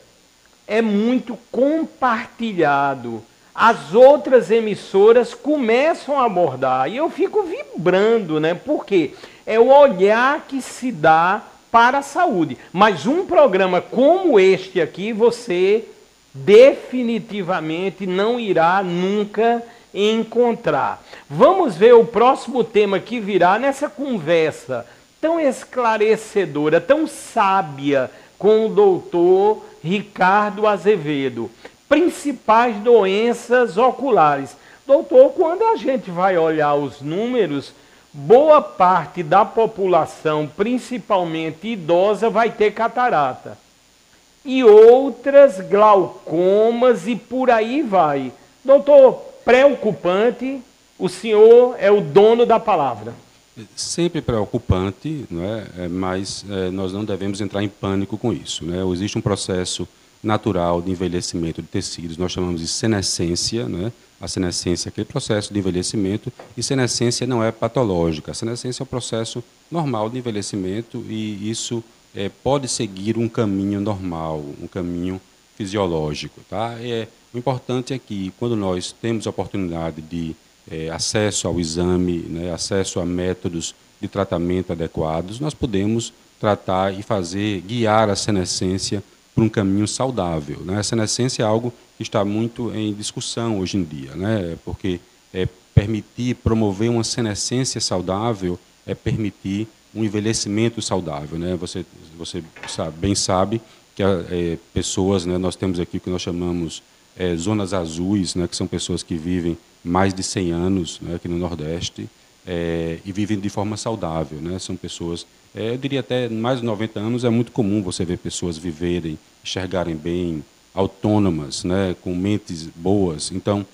é muito compartilhado. As outras emissoras começam a abordar e eu fico vibrando, né? Porque é o olhar que se dá para a saúde. Mas um programa como este aqui, você definitivamente não irá nunca encontrar. Vamos ver o próximo tema que virá nessa conversa tão esclarecedora, tão sábia com o doutor Ricardo Azevedo. Principais doenças oculares. Doutor, quando a gente vai olhar os números, boa parte da população, principalmente idosa, vai ter catarata. E outras glaucomas e por aí vai. Doutor, preocupante, o senhor é o dono da palavra. Sempre preocupante, não é? Mas nós não devemos entrar em pânico com isso. Né? Existe um processo natural de envelhecimento de tecidos, nós chamamos de senescência. Né? A senescência é aquele processo de envelhecimento, e senescência não é patológica. A senescência é um processo normal de envelhecimento, e isso pode seguir um caminho normal, um caminho fisiológico. Tá? O importante é que, quando nós temos a oportunidade de acesso ao exame, né, acesso a métodos de tratamento adequados, nós podemos tratar e guiar a senescência por um caminho saudável. Né? A senescência é algo que está muito em discussão hoje em dia, né? Porque promover uma senescência saudável é permitir um envelhecimento saudável. Né? Você bem sabe que pessoas, né, nós temos aqui o que nós chamamos zonas azuis, né, que são pessoas que vivem mais de 100 anos, né, aqui no Nordeste, e vivem de forma saudável. Né? São pessoas, eu diria até mais de 90 anos, é muito comum você ver pessoas viverem, enxergarem bem, autônomas, né, com mentes boas. Então,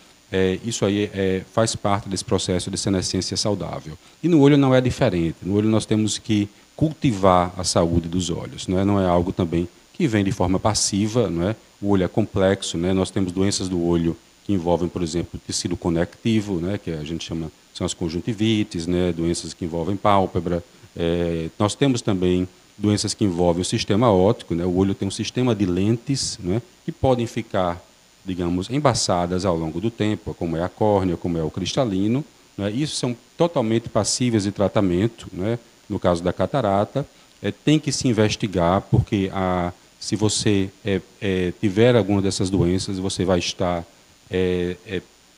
isso aí faz parte desse processo de senescência saudável. E no olho não é diferente. No olho nós temos que cultivar a saúde dos olhos. Não é algo também que vem de forma passiva. Não é? O olho é complexo. Né? Nós temos doenças do olho que envolvem, por exemplo, tecido conectivo, né, que a gente chama, são as conjuntivites, né, doenças que envolvem pálpebra. Nós temos também doenças que envolvem o sistema óptico. Né, o olho tem um sistema de lentes, né, que podem ficar, digamos, embaçadas ao longo do tempo, como é a córnea, como é o cristalino. Né, isso são totalmente passíveis de tratamento. Né, no caso da catarata, tem que se investigar, porque se você tiver alguma dessas doenças, você vai estar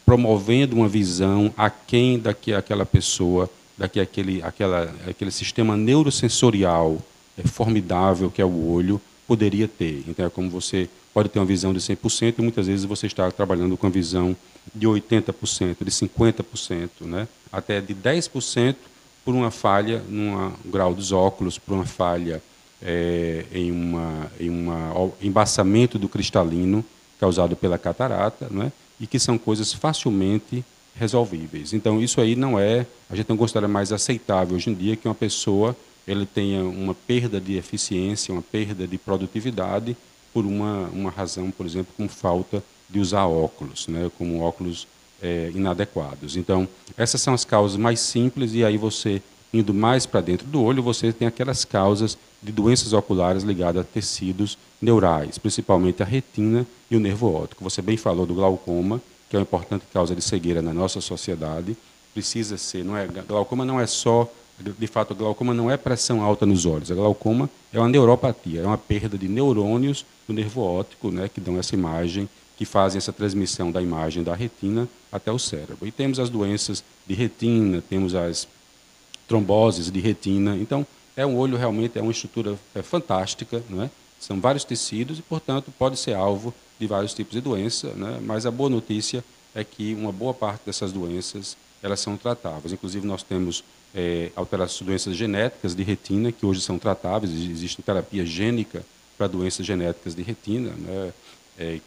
promovendo uma visão aquém daquela pessoa, aquele sistema neurosensorial formidável que é o olho poderia ter. Então, é como você pode ter uma visão de 100% e muitas vezes você está trabalhando com a visão de 80%, de 50%, né? Até de 10% por uma falha no grau dos óculos, por uma falha em um embaçamento do cristalino causado pela catarata, não é? E que são coisas facilmente resolvíveis. Então, isso aí a gente não considera mais aceitável hoje em dia que uma pessoa tenha uma perda de eficiência, uma perda de produtividade por uma razão, por exemplo, como falta de usar óculos, né? Como óculos inadequados. Então, essas são as causas mais simples, e aí você, indo mais para dentro do olho, você tem aquelas causas de doenças oculares ligadas a tecidos neurais, principalmente a retina e o nervo óptico. Você bem falou do glaucoma, que é uma importante causa de cegueira na nossa sociedade. Precisa ser, glaucoma não é só, de fato, glaucoma não é pressão alta nos olhos. A glaucoma é uma neuropatia, é uma perda de neurônios do nervo óptico, né, que dão essa imagem, que fazem essa transmissão da imagem da retina até o cérebro. E temos as doenças de retina, temos as tromboses de retina. Então, um olho realmente é uma estrutura fantástica, não é? São vários tecidos e, portanto, pode ser alvo de vários tipos de doença, né? Mas a boa notícia é que uma boa parte dessas doenças elas são tratáveis. Inclusive, nós temos alterações, doenças genéticas de retina que hoje são tratáveis. Existe terapia gênica para doenças genéticas de retina, né?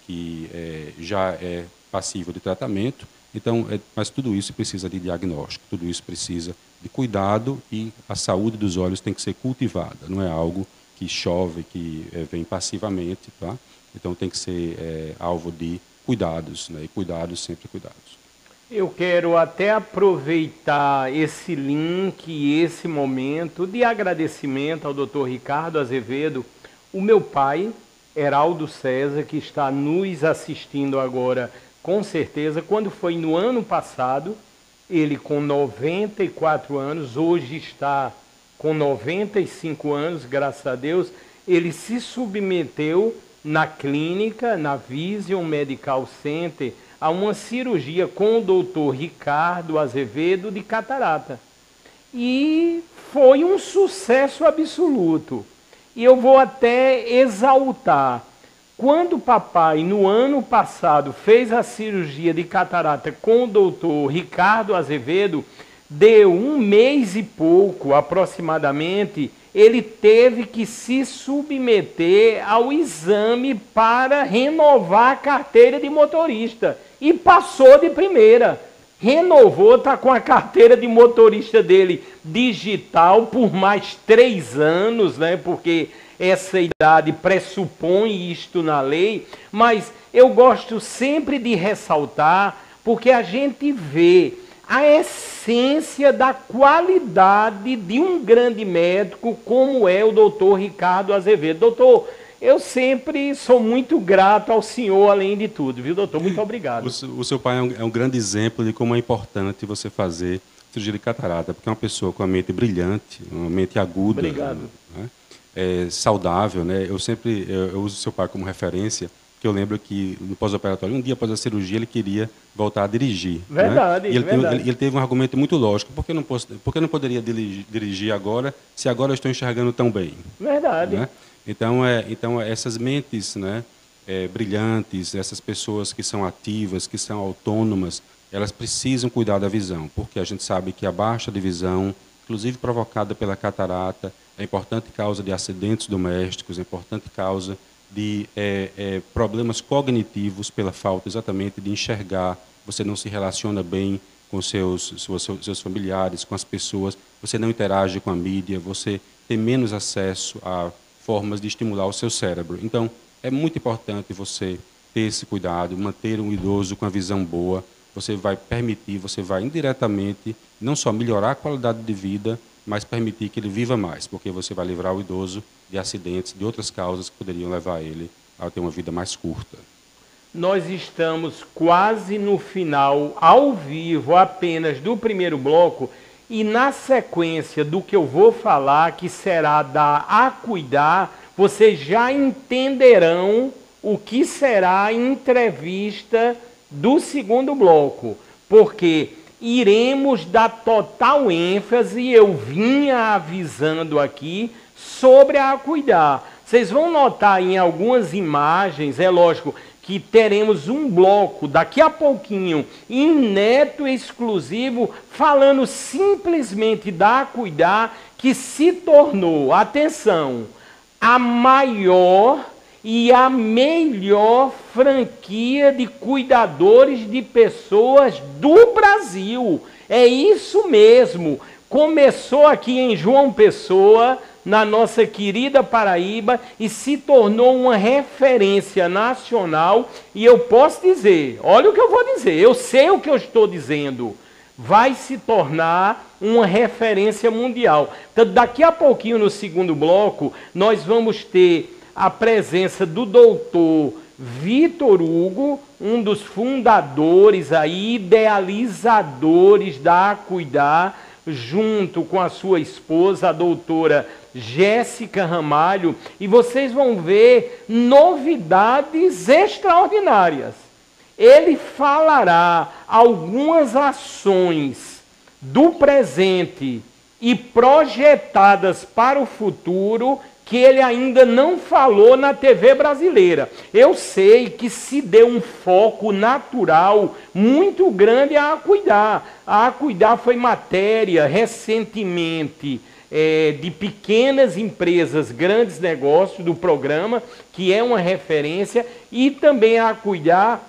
Que já é passível de tratamento. Então, mas tudo isso precisa de diagnóstico, tudo isso precisa de cuidado, e a saúde dos olhos tem que ser cultivada, não é algo que chove, que vem passivamente, tá? Então tem que ser alvo de cuidados, né? E cuidados, sempre cuidados. Eu quero até aproveitar esse link e esse momento de agradecimento ao Dr. Ricardo Azevedo, o meu pai, Heraldo César, que está nos assistindo agora, com certeza. Quando foi no ano passado, ele com 94 anos, hoje está com 95 anos, graças a Deus, ele se submeteu na clínica, na Vision Medical Center, a uma cirurgia com o doutor Ricardo Azevedo de catarata. E foi um sucesso absoluto. E eu vou até exaltar. Quando o papai, no ano passado, fez a cirurgia de catarata com o doutor Ricardo Azevedo, deu 1 mês e pouco, aproximadamente, ele teve que se submeter ao exame para renovar a carteira de motorista. E passou de primeira. Renovou, está com a carteira de motorista dele digital por mais 3 anos, né? Porque essa idade pressupõe isto na lei. Mas eu gosto sempre de ressaltar, porque a gente vê a essência da qualidade de um grande médico como é o doutor Ricardo Azevedo. Doutor, eu sempre sou muito grato ao senhor, além de tudo, viu, doutor? Muito obrigado. O seu pai é um grande exemplo de como é importante você fazer cirurgia de catarata, porque é uma pessoa com a mente brilhante, uma mente aguda, né? Saudável, né? Eu uso o seu pai como referência, que eu lembro que no pós-operatório, um dia após a cirurgia, ele queria voltar a dirigir. Verdade, né? E verdade. ele teve um argumento muito lógico. Por que não poderia dirigir agora, se agora eu estou enxergando tão bem? Verdade. Né? Então, essas mentes, né, brilhantes, essas pessoas que são ativas, que são autônomas, elas precisam cuidar da visão, porque a gente sabe que a baixa de visão, inclusive provocada pela catarata, é importante causa de acidentes domésticos, é importante causa de problemas cognitivos pela falta exatamente de enxergar. Você não se relaciona bem com seus familiares, com as pessoas, você não interage com a mídia, você tem menos acesso a formas de estimular o seu cérebro. Então, é muito importante você ter esse cuidado, manter um idoso com a visão boa. Você vai permitir, você vai indiretamente, não só melhorar a qualidade de vida, mas permitir que ele viva mais, porque você vai livrar o idoso de acidentes, de outras causas que poderiam levar ele a ter uma vida mais curta. Nós estamos quase no final, ao vivo, apenas do primeiro bloco, e na sequência do que eu vou falar, que será da Acuidar, vocês já entenderão o que será a entrevista do segundo bloco, porque iremos dar total ênfase, eu vinha avisando aqui, sobre a Acuidar. Vocês vão notar em algumas imagens, é lógico, que teremos um bloco daqui a pouquinho, inédito e exclusivo, falando simplesmente da Acuidar, que se tornou, atenção, a maior e a melhor franquia de cuidadores de pessoas do Brasil. É isso mesmo. Começou aqui em João Pessoa, na nossa querida Paraíba, e se tornou uma referência nacional. E eu posso dizer, olha o que eu vou dizer, eu sei o que eu estou dizendo, vai se tornar uma referência mundial. Então, daqui a pouquinho, no segundo bloco, nós vamos ter a presença do doutor Vitor Hugo, um dos fundadores, aí, idealizadores da Acuidar, junto com a sua esposa, a doutora Jéssica Ramalho, e vocês vão ver novidades extraordinárias. Ele falará algumas ações do presente e projetadas para o futuro que ele ainda não falou na TV brasileira. Eu sei que se deu um foco natural muito grande a Acuidar. A Acuidar foi matéria recentemente de pequenas empresas, grandes negócios do programa, que é uma referência, e também a Acuidar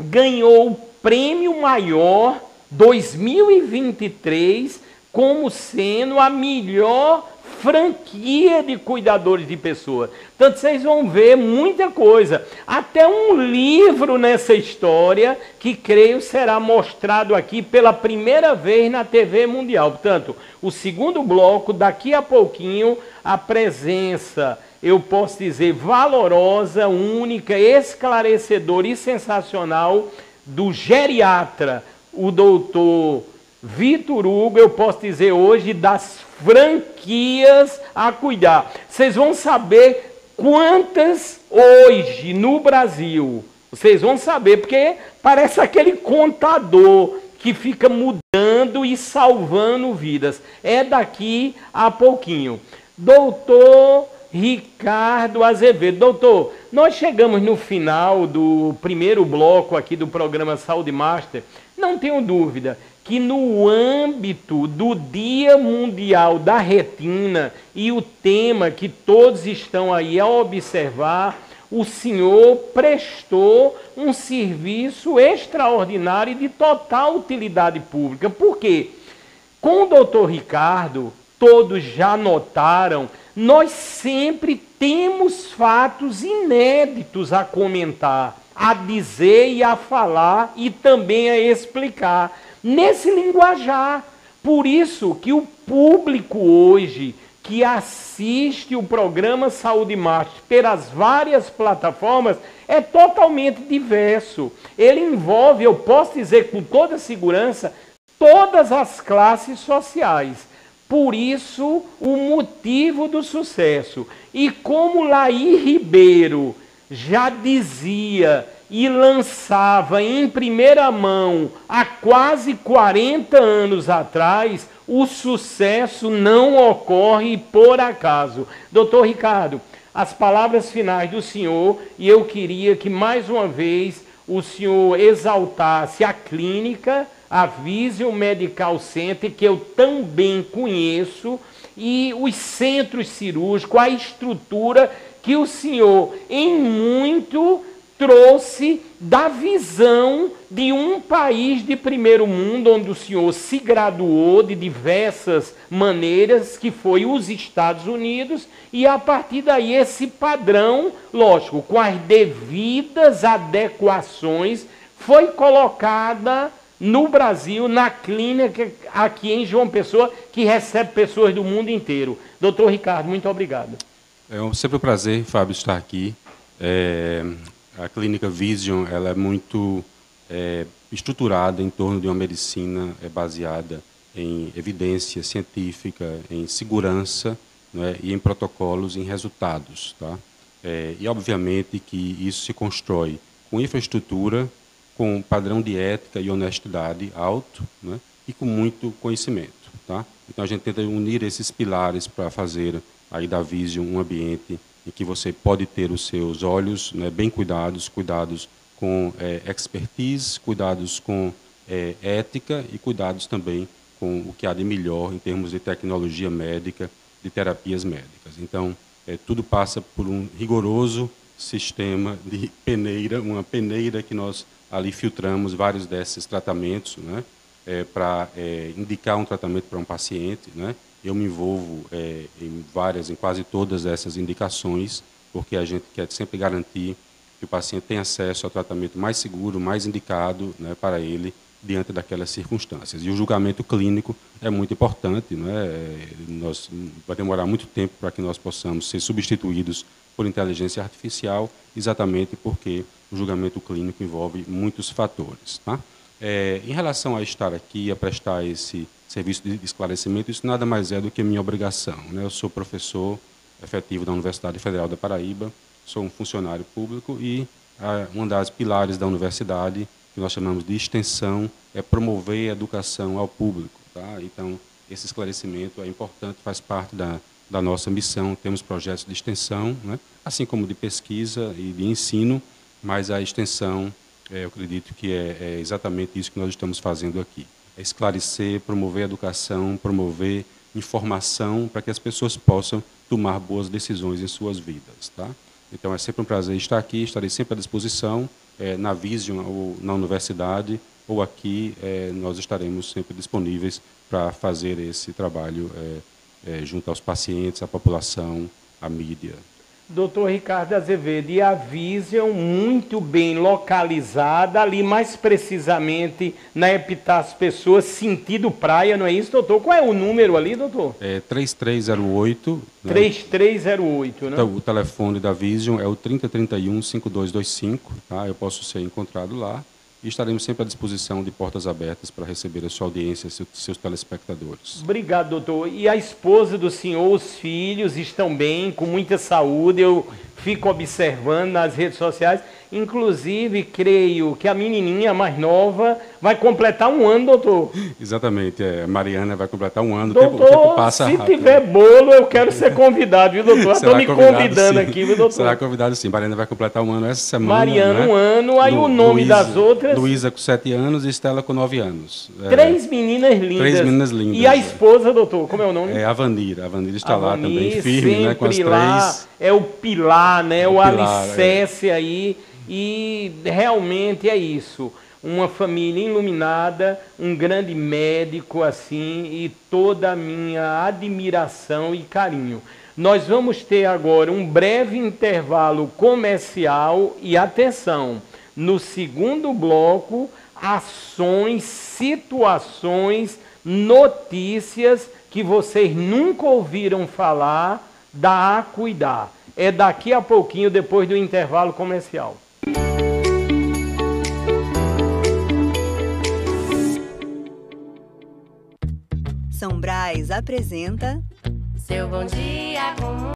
ganhou o Prêmio Maior 2023 como sendo a melhor franquia de cuidadores de pessoas. Portanto, vocês vão ver muita coisa. Até um livro nessa história que creio será mostrado aqui pela primeira vez na TV mundial. Portanto, o segundo bloco, daqui a pouquinho, a presença, eu posso dizer, valorosa, única, esclarecedora e sensacional do geriatra, o doutor Vitor Hugo, eu posso dizer hoje, das franquias a cuidar. Vocês vão saber quantas hoje no Brasil. Vocês vão saber, porque parece aquele contador que fica mudando e salvando vidas. É daqui a pouquinho. Doutor Ricardo Azevedo. Doutor, nós chegamos no final do primeiro bloco aqui do programa Saúde Master. Não tenho dúvida que no âmbito do Dia Mundial da Retina e o tema que todos estão aí a observar, o senhor prestou um serviço extraordinário e de total utilidade pública. Por quê? Com o doutor Ricardo, todos já notaram, nós sempre temos fatos inéditos a comentar, a dizer e a falar e também a explicar nesse linguajar. Por isso que o público hoje que assiste o programa Saúde Master pelas várias plataformas é totalmente diverso. Ele envolve, eu posso dizer com toda segurança, todas as classes sociais. Por isso, o motivo do sucesso. E como Laí Ribeiro já dizia e lançava em primeira mão há quase 40 anos atrás, o sucesso não ocorre por acaso. Doutor Ricardo, as palavras finais do senhor, e eu queria que mais uma vez o senhor exaltasse a clínica, a Vision Medical Center, que eu também conheço, e os centros cirúrgicos, a estrutura que o senhor, em muito, trouxe da visão de um país de primeiro mundo, onde o senhor se graduou de diversas maneiras, que foi os Estados Unidos, e a partir daí esse padrão, lógico, com as devidas adequações, foi colocada no Brasil, na clínica aqui em João Pessoa, que recebe pessoas do mundo inteiro. Doutor Ricardo, muito obrigado. É sempre um prazer, Fábio, estar aqui. A clínica Vision ela é muito estruturada em torno de uma medicina baseada em evidência científica, em segurança, né, e em protocolos, em resultados. Tá? E, obviamente, que isso se constrói com infraestrutura, com padrão de ética e honestidade alto, né, e com muito conhecimento. Tá? Então, a gente tenta unir esses pilares para fazer aí da Vision um ambiente em que você pode ter os seus olhos, né, bem cuidados com expertise, cuidados com ética e cuidados também com o que há de melhor em termos de tecnologia médica, de terapias médicas. Então, tudo passa por um rigoroso sistema de peneira, uma peneira que nós ali filtramos vários desses tratamentos, né, para indicar um tratamento para um paciente, né. Eu me envolvo em quase todas essas indicações, porque a gente quer sempre garantir que o paciente tenha acesso ao tratamento mais seguro, mais indicado, né, para ele, diante daquelas circunstâncias. E o julgamento clínico é muito importante, né? Vai demorar muito tempo para que nós possamos ser substituídos por inteligência artificial, exatamente porque o julgamento clínico envolve muitos fatores. Tá? Em relação a estar aqui, a prestar esse serviço de esclarecimento, isso nada mais é do que minha obrigação. Né? Eu sou professor efetivo da Universidade Federal da Paraíba, sou um funcionário público e uma das pilares da universidade, que nós chamamos de extensão, é promover a educação ao público. Tá? Então, esse esclarecimento é importante, faz parte da nossa missão. Temos projetos de extensão, né? Assim como de pesquisa e de ensino, mas a extensão, eu acredito que é exatamente isso que nós estamos fazendo aqui. É esclarecer, promover a educação, promover informação para que as pessoas possam tomar boas decisões em suas vidas. Tá? Então, é sempre um prazer estar aqui, estarei sempre à disposição, na Vision ou na universidade, ou aqui, nós estaremos sempre disponíveis para fazer esse trabalho junto aos pacientes, à população, à mídia. Doutor Ricardo Azevedo, e a Vision muito bem localizada, ali mais precisamente na Epitácio Pessoa, sentido praia, não é isso, doutor? Qual é o número ali, doutor? 3308. Né? 3308, né? Então, o telefone da Vision é o 3031-5225, tá? Eu posso ser encontrado lá. E estaremos sempre à disposição de portas abertas para receber a sua audiência e seus telespectadores. Obrigado, doutor. E a esposa do senhor, os filhos estão bem, com muita saúde. Eu fico observando nas redes sociais Inclusive, creio que a menininha mais nova vai completar 1 ano, doutor. Exatamente, a Mariana vai completar 1 ano, Doutor, o tempo passa se rápido. tiver bolo, eu quero ser convidado, viu, doutor? Estou me convidando sim. aqui, viu, doutor? Será convidado sim. Mariana vai completar 1 ano essa semana. Mariana, né? 1 ano, aí o nome das outras... Luísa com 7 anos e Estela com 9 anos. 3 meninas lindas. 3 meninas lindas. E a esposa, doutor, como é o nome? É a Vanira. A Vanira está lá também, firme, sempre né, com as lá, 3. é o pilar, né? O pilar, alicerce aí. E realmente é isso. Uma família iluminada, um grande médico assim, e toda a minha admiração e carinho. Nós vamos ter agora um breve intervalo comercial e atenção, no segundo bloco, ações, situações, notícias que vocês nunca ouviram falar da Acuidar. É daqui a pouquinho, depois do intervalo comercial. São Brás apresenta Seu bom dia com